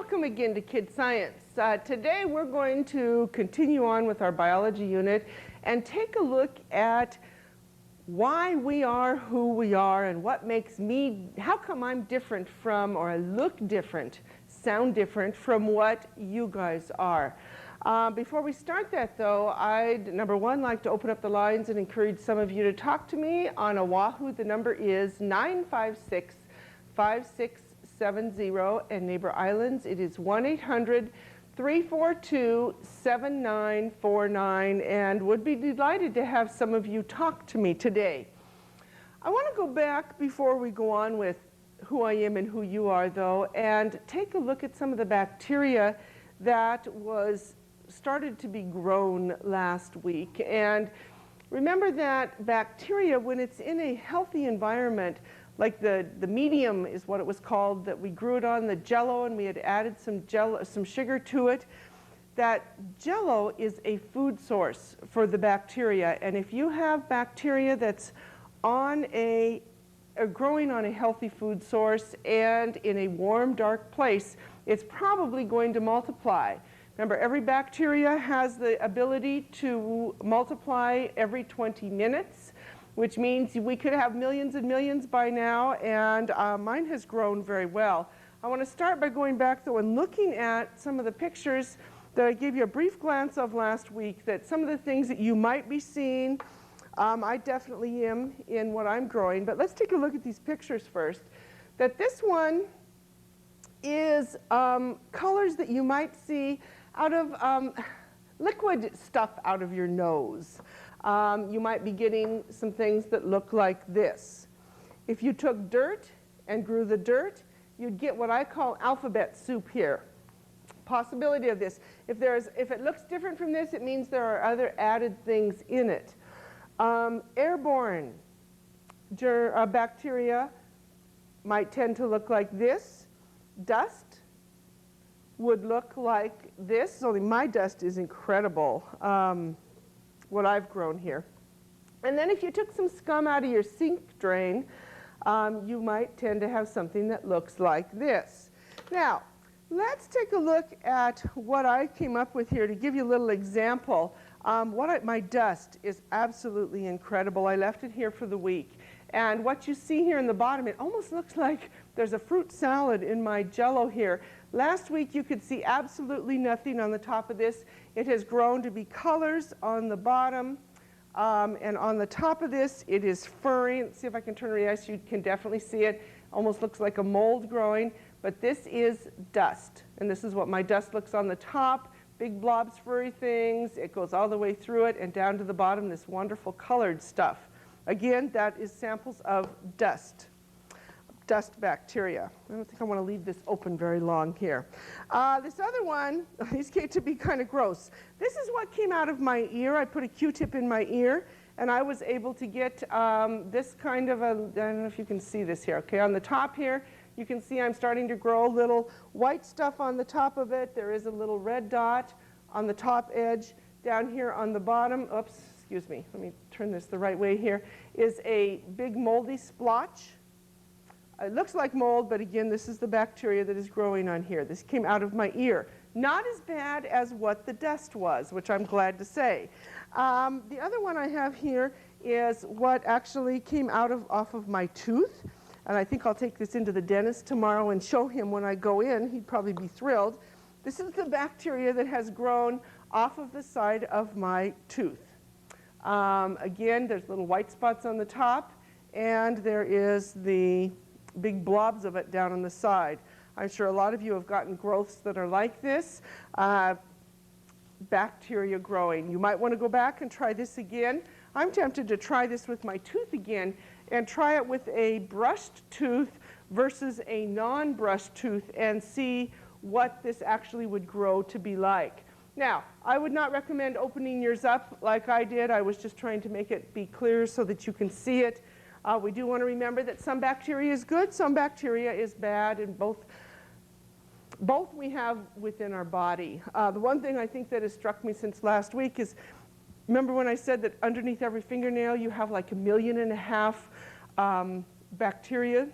welcome again to Kid Science. Today we're going to continue on with our biology unit and take a look at why we are who we are and what makes me, how come I'm different from, or I look different, sound different from what you guys are. Before we start that though, I'd, number one, like to open up the lines and encourage some of you to talk to me. On Oahu, the number is 956-5670, and Neighbor Islands, it is 1-800-342-7949, and would be delighted to have some of you talk to me today. I want to go back before we go on with who I am and who you are though, and take a look at some of the bacteria that started to be grown last week. And remember that bacteria, when it's in a healthy environment, like the medium is what it was called, that we grew it on, the jello, and we had added some sugar to it. That jello is a food source for the bacteria, and if you have bacteria that's growing on a healthy food source and in a warm, dark place, it's probably going to multiply. Remember, every bacteria has the ability to multiply every 20 minutes. Which means we could have millions and millions by now, and mine has grown very well. I want to start by going back though and looking at some of the pictures that I gave you a brief glance of last week, that some of the things that you might be seeing, I definitely am in what I'm growing. But let's take a look at these pictures first. That this one is colors that you might see out of liquid stuff out of your nose. You might be getting some things that look like this. If you took dirt and grew the dirt, you'd get what I call alphabet soup here. Possibility of this. If it looks different from this, it means there are other added things in it. Airborne bacteria might tend to look like this. Dust would look like this, only my dust is incredible. What I've grown here. And then if you took some scum out of your sink drain, you might tend to have something that looks like this. Now, let's take a look at what I came up with here to give you a little example. My dust is absolutely incredible. I left it here for the week. And what you see here in the bottom, it almost looks like there's a fruit salad in my jello here. Last week you could see absolutely nothing on the top of this. It has grown to be colors on the bottom, and on the top of this it is furry. Let's see if I can turn it. Yes, you can definitely see it. Almost looks like a mold growing, but this is dust, and this is what my dust looks on the top. Big blobs, furry things. It goes all the way through it and down to the bottom, this wonderful colored stuff. Again, that is samples of dust bacteria. I don't think I want to leave this open very long here. This other one, these get to be kind of gross. This is what came out of my ear. I put a Q-tip in my ear, and I was able to get this kind of I don't know if you can see this here. Okay, on the top here, you can see I'm starting to grow a little white stuff on the top of it. There is a little red dot on the top edge. Down here on the bottom, oops, excuse me, let me turn this the right way here, is a big moldy splotch. It looks like mold, but again, this is the bacteria that is growing on here. This came out of my ear. Not as bad as what the dust was, which I'm glad to say. The other one I have here is what actually came off of my tooth. And I think I'll take this into the dentist tomorrow and show him when I go in. He'd probably be thrilled. This is the bacteria that has grown off of the side of my tooth. Again, there's little white spots on the top, and there is the big blobs of it down on the side. I'm sure a lot of you have gotten growths that are like this. Bacteria growing. You might want to go back and try this again. I'm tempted to try this with my tooth again and try it with a brushed tooth versus a non-brushed tooth and see what this actually would grow to be like. Now, I would not recommend opening yours up like I did. I was just trying to make it be clear so that you can see it. We do want to remember that some bacteria is good, some bacteria is bad, and both we have within our body. The one thing I think that has struck me since last week is, remember when I said that underneath every fingernail you have like 1.5 million bacteria?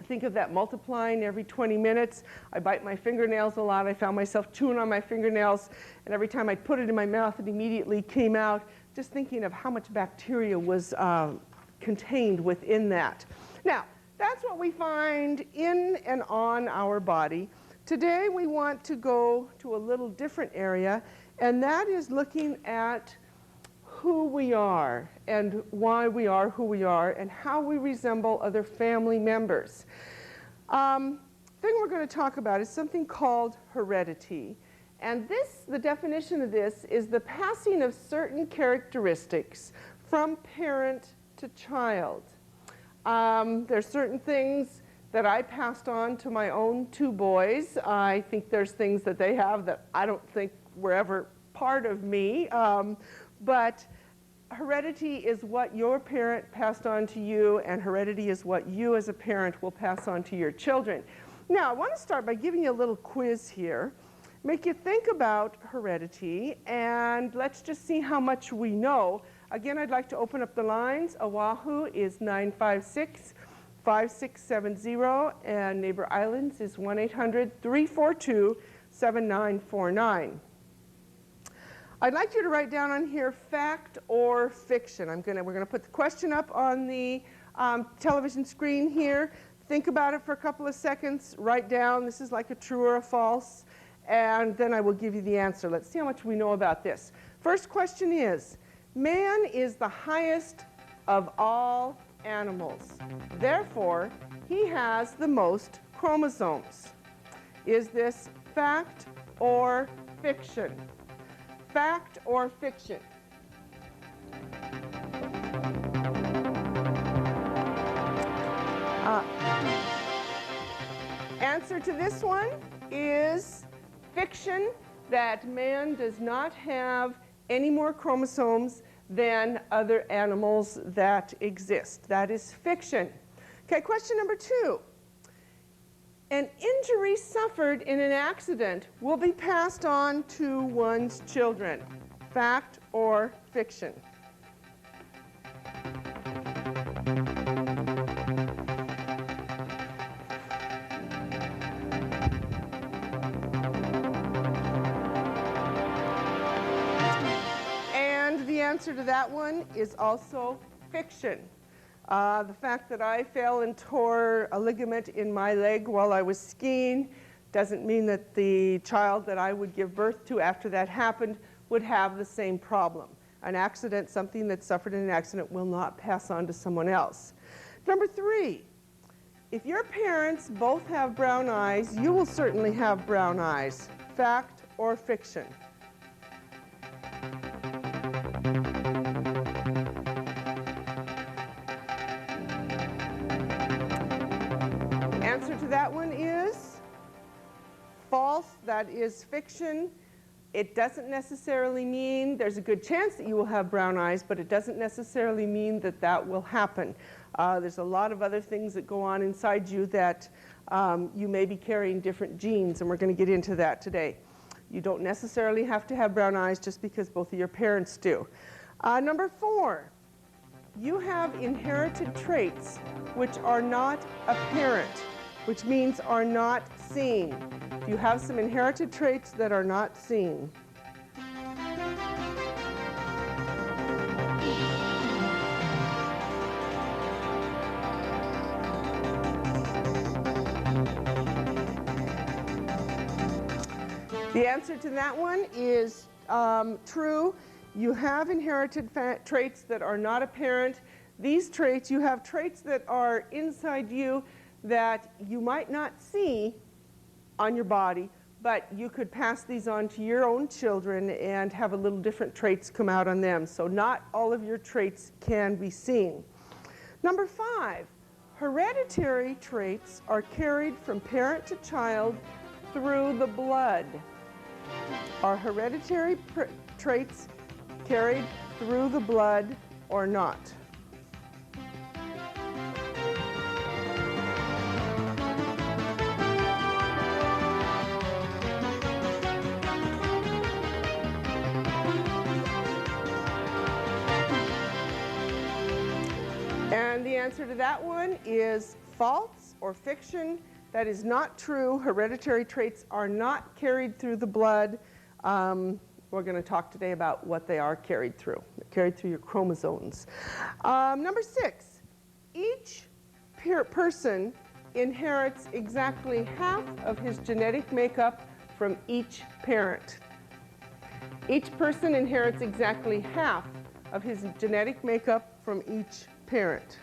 Think of that multiplying every 20 minutes. I bite my fingernails a lot. I found myself chewing on my fingernails, and every time I put it in my mouth, it immediately came out. Just thinking of how much bacteria was contained within that. Now, that's what we find in and on our body. Today, we want to go to a little different area, and that is looking at who we are and why we are who we are and how we resemble other family members. Thing we're going to talk about is something called heredity. And this, the definition of this is the passing of certain characteristics from parent to child. There's certain things that I passed on to my own two boys. I think there's things that they have that I don't think were ever part of me. But heredity is what your parent passed on to you, and heredity is what you as a parent will pass on to your children. Now, I want to start by giving you a little quiz here. Make you think about heredity, and let's just see how much we know. Again, I'd like to open up the lines. Oahu is 956-5670, and Neighbor Islands is 1-800-342-7949. I'd like you to write down on here fact or fiction. We're going to put the question up on the television screen here. Think about it for a couple of seconds. Write down, this is like a true or a false, and then I will give you the answer. Let's see how much we know about this. First question is, man is the highest of all animals. Therefore, he has the most chromosomes. Is this fact or fiction? Fact or fiction? Answer to this one is fiction, that man does not have any more chromosomes than other animals that exist. That is fiction. Okay, question number 2. An injury suffered in an accident will be passed on to one's children. Fact or fiction? And the answer to that one is also fiction. The fact that I fell and tore a ligament in my leg while I was skiing doesn't mean that the child that I would give birth to after that happened would have the same problem. An accident, something that's suffered in an accident, will not pass on to someone else. Number 3, if your parents both have brown eyes, you will certainly have brown eyes. Fact or fiction? Answer to that one is false. That is fiction. It doesn't necessarily mean, there's a good chance that you will have brown eyes, but it doesn't necessarily mean that that will happen. There's a lot of other things that go on inside you that you may be carrying different genes, and we're going to get into that today. You don't necessarily have to have brown eyes just because both of your parents do. Number 4, you have inherited traits which are not apparent, which means are not seen. You have some inherited traits that are not seen. The answer to that one is true. You have inherited traits that are not apparent. These traits, you have traits that are inside you that you might not see on your body, but you could pass these on to your own children and have a little different traits come out on them. So not all of your traits can be seen. Number 5, hereditary traits are carried from parent to child through the blood. Are hereditary traits carried through the blood or not? And the answer to that one is false. or fiction. That is not true. Hereditary traits are not carried through the blood. We're going to talk today about what they are carried through. They're carried through your chromosomes. Number 6, each person inherits exactly half of his genetic makeup from each parent. Each person inherits exactly half of his genetic makeup from each parent.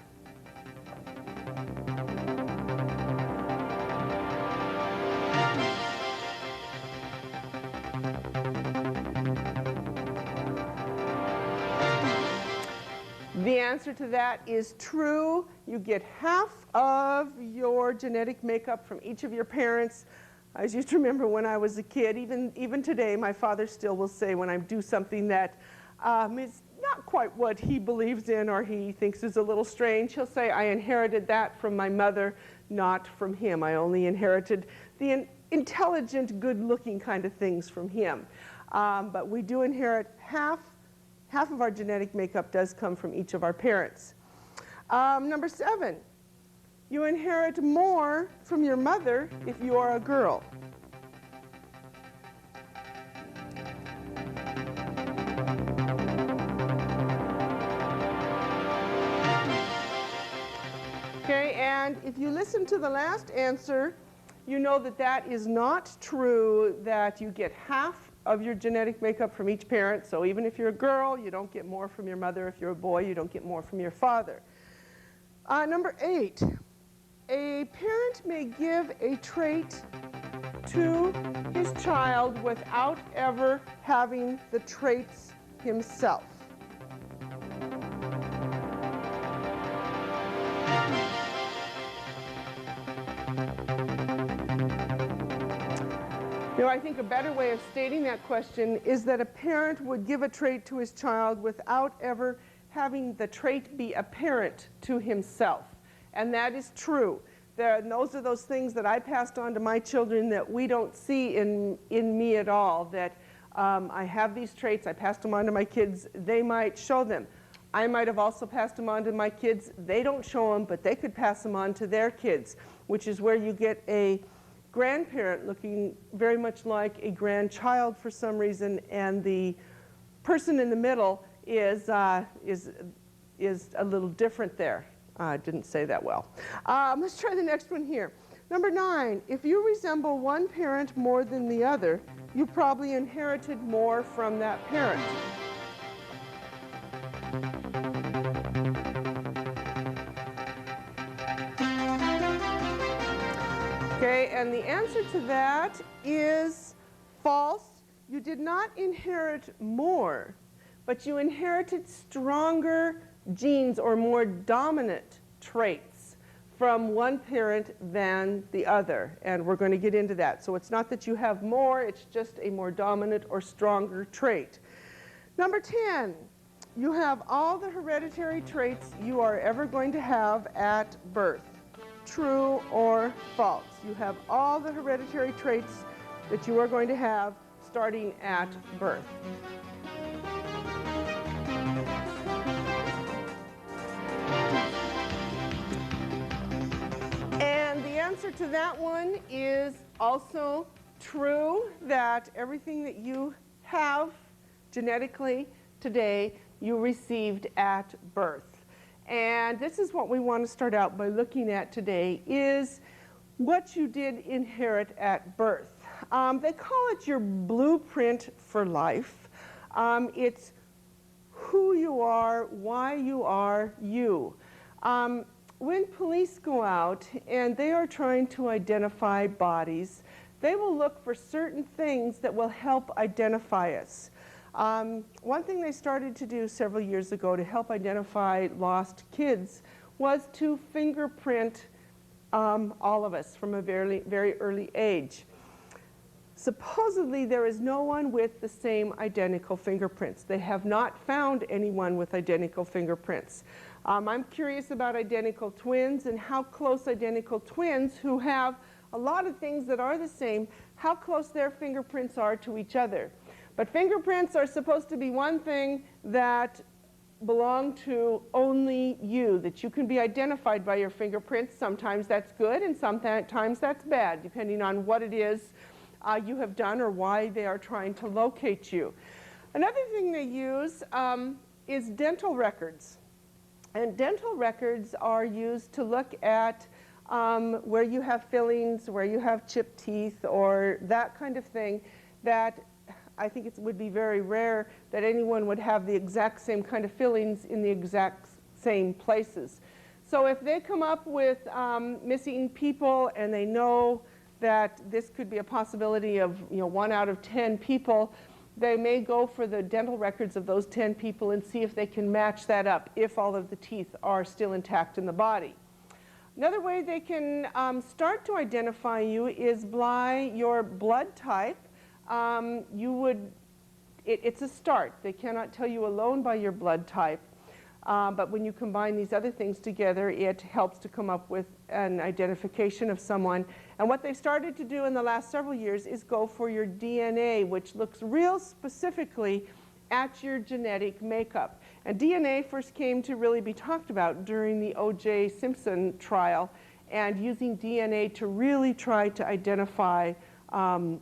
The answer to that is true. You get half of your genetic makeup from each of your parents. I used to remember when I was a kid, even today, my father still will say when I do something that is not quite what he believes in or he thinks is a little strange, he'll say, I inherited that from my mother, not from him. I only inherited the intelligent, good-looking kind of things from him. But we do inherit half of our genetic makeup does come from each of our parents. Number 7, you inherit more from your mother if you are a girl. Okay, and if you listen to the last answer, you know that that is not true, that you get half of your genetic makeup from each parent. So even if you're a girl, you don't get more from your mother. If you're a boy, you don't get more from your father. Number 8, a parent may give a trait to his child without ever having the traits himself. You know, I think a better way of stating that question is that a parent would give a trait to his child without ever having the trait be apparent to himself. And that is true. And those are those things that I passed on to my children that we don't see in me at all, that I have these traits, I passed them on to my kids, they might show them. I might have also passed them on to my kids. They don't show them, but they could pass them on to their kids, which is where you get a grandparent looking very much like a grandchild for some reason, and the person in the middle is a little different there. I didn't say that well. Let's try the next one here. Number 9, if you resemble one parent more than the other, you probably inherited more from that parent. Okay, and the answer to that is false. You did not inherit more, but you inherited stronger genes or more dominant traits from one parent than the other. And we're going to get into that. So it's not that you have more, it's just a more dominant or stronger trait. Number 10, you have all the hereditary traits you are ever going to have at birth. True or false? You have all the hereditary traits that you are going to have starting at birth. And the answer to that one is also true, that everything that you have genetically today you received at birth. And this is what we want to start out by looking at today, is what you did inherit at birth. They call it your blueprint for life. It's who you are, why you are you. When police go out and they are trying to identify bodies, they will look for certain things that will help identify us. One thing they started to do several years ago to help identify lost kids was to fingerprint all of us from a very, very early age. Supposedly, there is no one with the same identical fingerprints. They have not found anyone with identical fingerprints. I'm curious about identical twins and how close identical twins who have a lot of things that are the same, how close their fingerprints are to each other. But fingerprints are supposed to be one thing that belong to only you, that you can be identified by your fingerprints. Sometimes that's good and sometimes that's bad, depending on what it is you have done or why they are trying to locate you. Another thing they use is dental records. And dental records are used to look at where you have fillings, where you have chipped teeth, or that kind of thing, that I think it would be very rare that anyone would have the exact same kind of fillings in the exact same places. So if they come up with missing people and they know that this could be a possibility of 1 out of 10 people, they may go for the dental records of those 10 people and see if they can match that up if all of the teeth are still intact in the body. Another way they can start to identify you is by your blood type. It's a start. They cannot tell you alone by your blood type. But when you combine these other things together, it helps to come up with an identification of someone. And what they've started to do in the last several years is go for your DNA, which looks real specifically at your genetic makeup. And DNA first came to really be talked about during the O.J. Simpson trial, and using DNA to really try to identify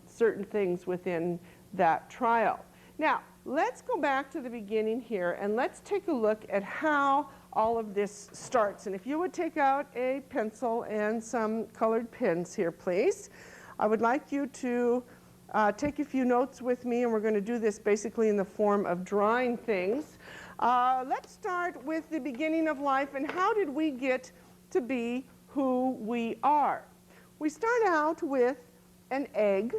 certain things within that trial. Now, let's go back to the beginning here and let's take a look at how all of this starts. And if you would take out a pencil and some colored pens here, please. I would like you to take a few notes with me, and we're going to do this basically in the form of drawing things. Let's start with the beginning of life and how did we get to be who we are. We start out with an egg,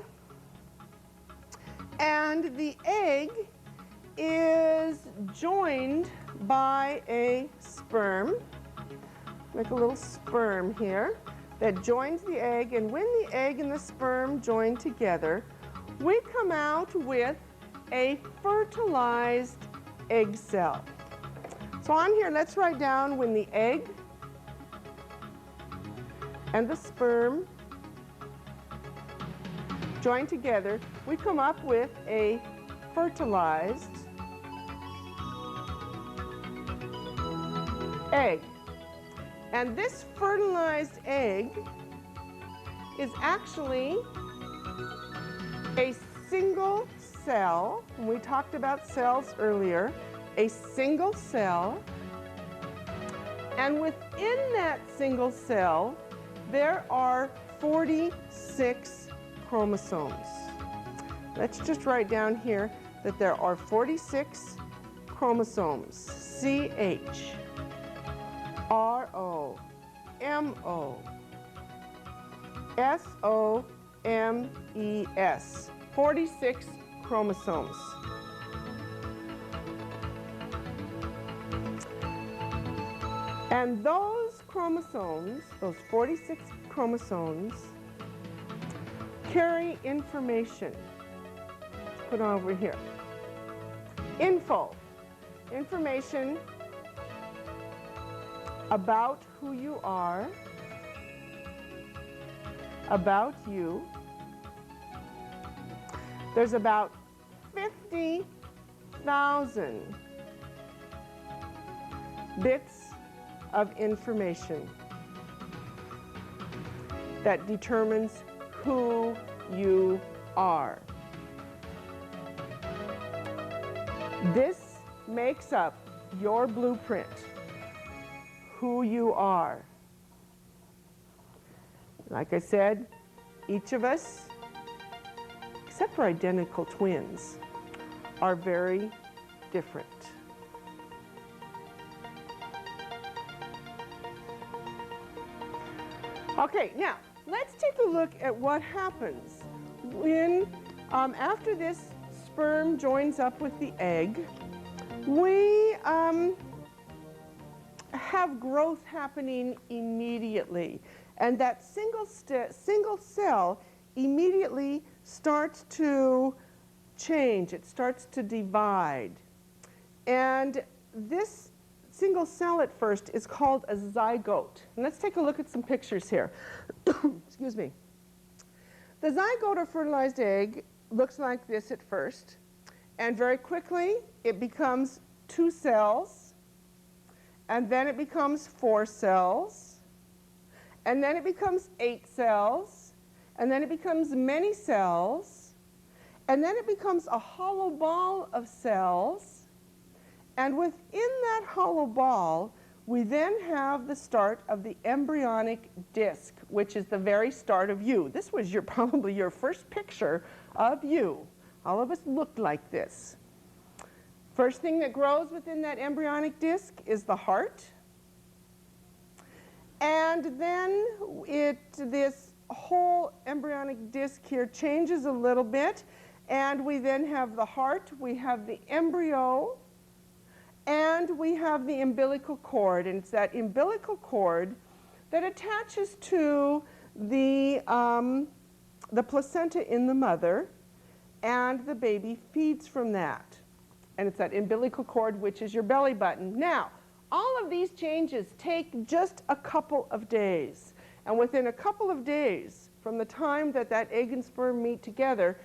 and the egg is joined by a sperm. Make a little sperm here that joins the egg, and when the egg and the sperm join together, we come out with a fertilized egg cell. So on here, let's write down when the egg and the sperm join together, we come up with a fertilized egg. And this fertilized egg is actually a single cell. And we talked about cells earlier. A single cell. And within that single cell, there are 46 chromosomes. Let's just write down here that there are 46 chromosomes. C-H, R-O-M-O, S-O-M-E-S. 46 chromosomes. And those chromosomes, those 46 chromosomes, carry information. Let's put it over here. Information about who you are, about you. There's about 50,000 bits of information that determines who you are. This makes up your blueprint, who you are. Like I said, each of us, except for identical twins, are very different. Okay, now let's take a look at what happens when, after this sperm joins up with the egg, we have growth happening immediately. And that single cell immediately starts to change. It starts to divide. And this single cell at first is called a zygote. And let's take a look at some pictures here. Excuse me. The zygote or fertilized egg looks like this at first. And very quickly, it becomes two cells. and then it becomes 4 cells, and then it becomes 8 cells, and then it becomes many cells, and then it becomes a hollow ball of cells, and within that hollow ball, we then have the start of the embryonic disc, which is the very start of you. This was probably your first picture of you. All of us looked like this. First thing that grows within that embryonic disc is the heart. And then this whole embryonic disc here changes a little bit, and we then have the heart, we have the embryo, and we have the umbilical cord. And it's that umbilical cord that attaches to the placenta in the mother, and the baby feeds from that. And it's that umbilical cord, which is your belly button. Now, all of these changes take just a couple of days. And within a couple of days, from the time that that egg and sperm meet together,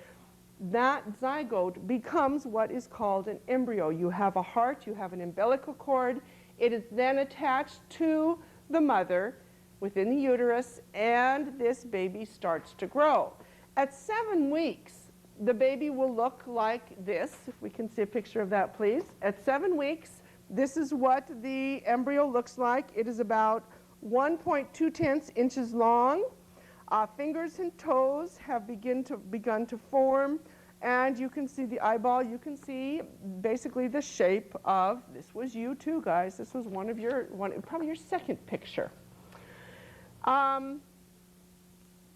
that zygote becomes what is called an embryo. You have a heart, you have an umbilical cord. It is then attached to the mother within the uterus, and this baby starts to grow. At 7 weeks, the baby will look like this. If we can see a picture of that, please. At 7 weeks, this is what the embryo looks like. It is about 1.2 inches long. Fingers and toes have begun to form, and you can see the eyeball. You can see basically the shape of, this was you too, guys. This was probably your second picture.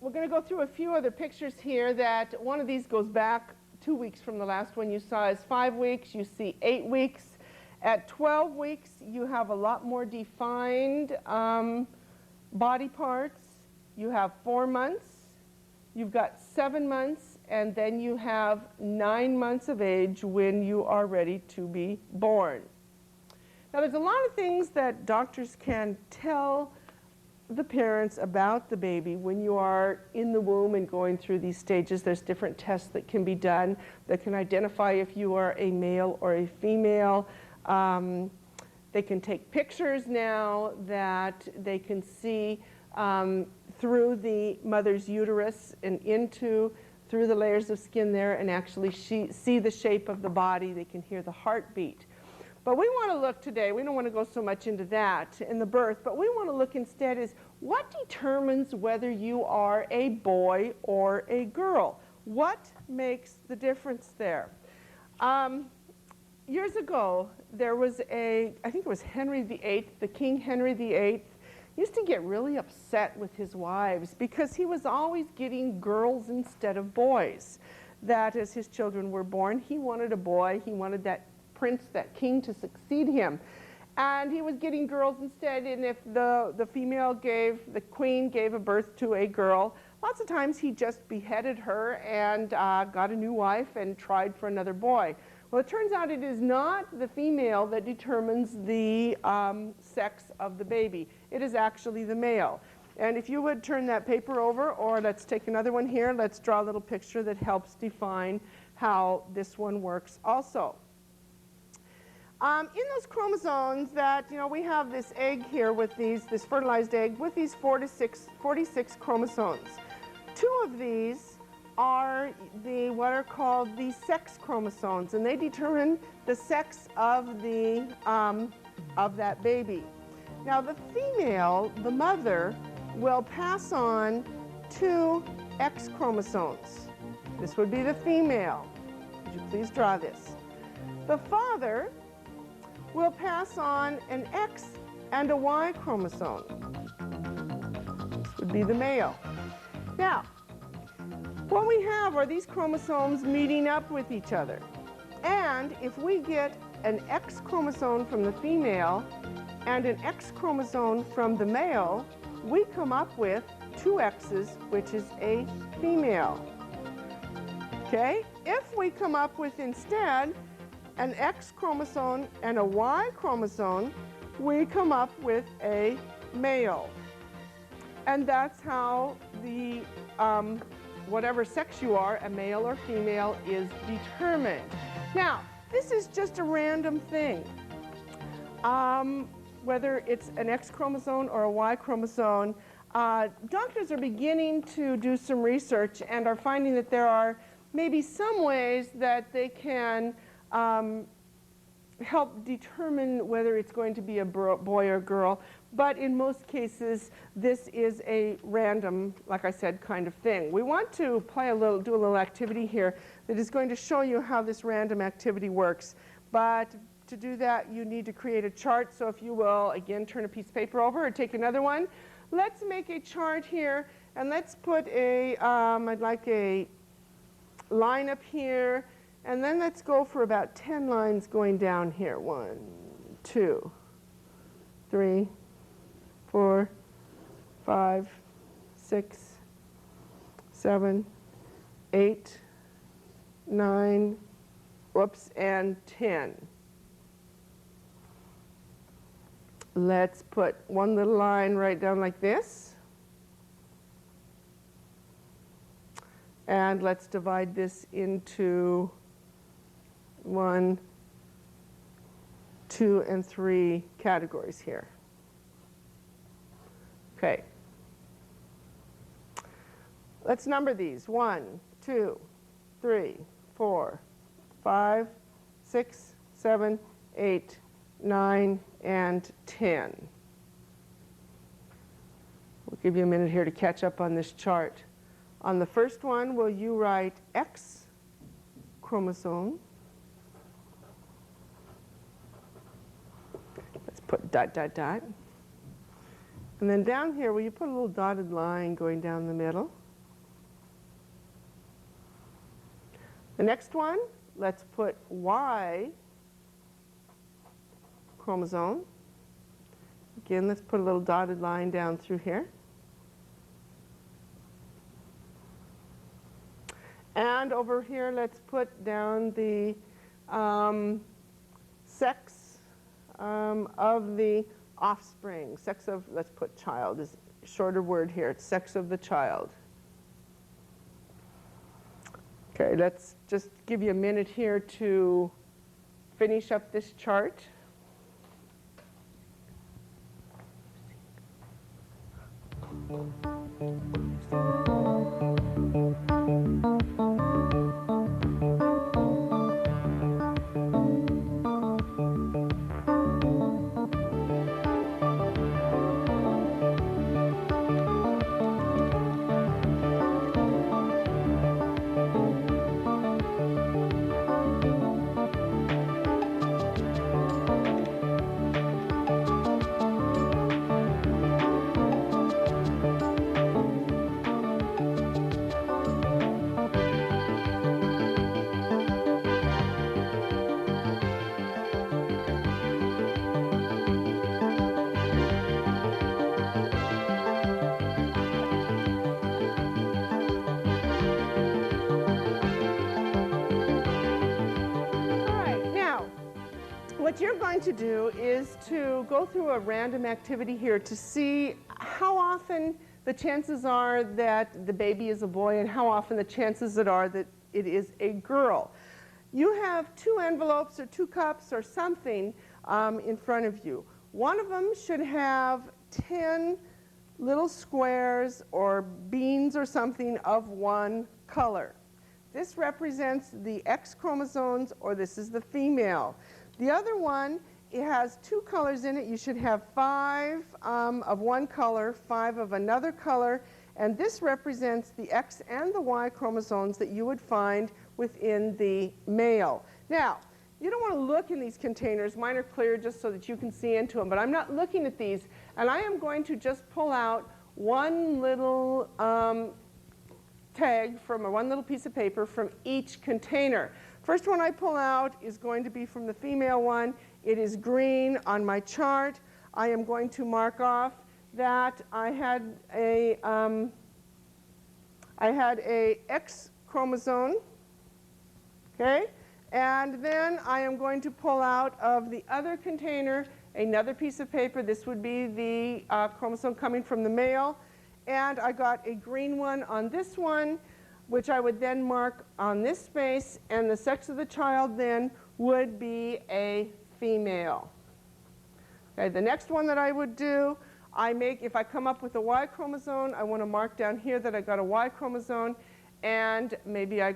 We're going to go through a few other pictures here. That one of these goes back 2 weeks from the last one you saw is 5 weeks. You see 8 weeks. At 12 weeks, you have a lot more defined body parts. You have 4 months, you've got 7 months, and then you have 9 months of age when you are ready to be born. Now, there's a lot of things that doctors can tell the parents about the baby when you are in the womb and going through these stages. There's different tests that can be done that can identify if you are a male or a female. They can take pictures now that they can see through the mother's uterus and through the layers of skin there, and actually see the shape of the body. They can hear the heartbeat. But we want to look today, we don't want to go so much into that in the birth, but we want to look instead is what determines whether you are a boy or a girl? What makes the difference there? Years ago, there was I think it was Henry VIII, the King Henry VIII, used to get really upset with his wives because he was always getting girls instead of boys. That as his children were born, he wanted a boy, he wanted that prince, that king to succeed him. And he was getting girls instead, and if the queen gave a birth to a girl, lots of times he just beheaded her and got a new wife and tried for another boy. Well, it turns out it is not the female that determines the sex of the baby. It is actually the male. And if you would turn that paper over, or let's take another one here, let's draw a little picture that helps define how this one works also. In those chromosomes that, we have this egg here with this fertilized egg with these 46 chromosomes. 2 of these are what are called the sex chromosomes, and they determine the sex of that baby. Now, the female, the mother, will pass on 2 X chromosomes. This would be the female. Would you please draw this? The father will pass on an X and a Y chromosome. This would be the male. Now, what we have are these chromosomes meeting up with each other. And if we get an X chromosome from the female and an X chromosome from the male, we come up with 2 X's, which is a female. Okay? If we come up with instead an X chromosome and a Y chromosome, we come up with a male. And that's how the whatever sex you are, a male or female, is determined. Now, this is just a random thing. whether it's an X chromosome or a Y chromosome, doctors are beginning to do some research and are finding that there are maybe some ways that they can help determine whether it's going to be a boy or girl. But in most cases, this is a random, like I said, kind of thing. We want to do a little activity here that is going to show you how this random activity works. But to do that, you need to create a chart. So if you will, again, turn a piece of paper over or take another one. Let's make a chart here, and let's put I'd like a line up here, and then let's go for about 10 lines going down here. 1, 2, 3, 4, 5, 6, 7, 8, 9, whoops, and 10. Let's put one little line right down like this. And let's divide this into 1, 2, and 3 categories here. Okay. Let's number these. 1, 2, 3, 4, 5, 6, 7, 8, 9, and 10. We'll give you a minute here to catch up on this chart. On the first one, will you write X chromosome? Let's put dot, dot, dot. And then down here, will you put a little dotted line going down the middle? The next one, let's put Y chromosome. Again, let's put a little dotted line down through here. And over here, let's put down the sex of the offspring. Sex of, let's put child, is a shorter word here. It's sex of the child. Okay, let's just give you a minute here to finish up this chart. What you're going to do is to go through a random activity here to see how often the chances are that the baby is a boy and how often the chances are that it is a girl. You have 2 envelopes or 2 cups or something in front of you. One of them should have 10 little squares or beans or something of one color. This represents the X chromosomes, or this is the female. The other one, it has 2 colors in it. You should have 5 of one color, 5 of another color, and this represents the X and the Y chromosomes that you would find within the male. Now, you don't want to look in these containers. Mine are clear just so that you can see into them, but I'm not looking at these, and I am going to just pull out one little tag from, or one little piece of paper from each container. First one I pull out is going to be from the female one. It is green on my chart. I am going to mark off that I had a X chromosome, okay? And then I am going to pull out of the other container another piece of paper. This would be the chromosome coming from the male. And I got a green one on this one, which I would then mark on this space, and the sex of the child then would be a female. Okay, the next one that I would do, if I come up with a Y chromosome, I want to mark down here that I got a Y chromosome, and maybe I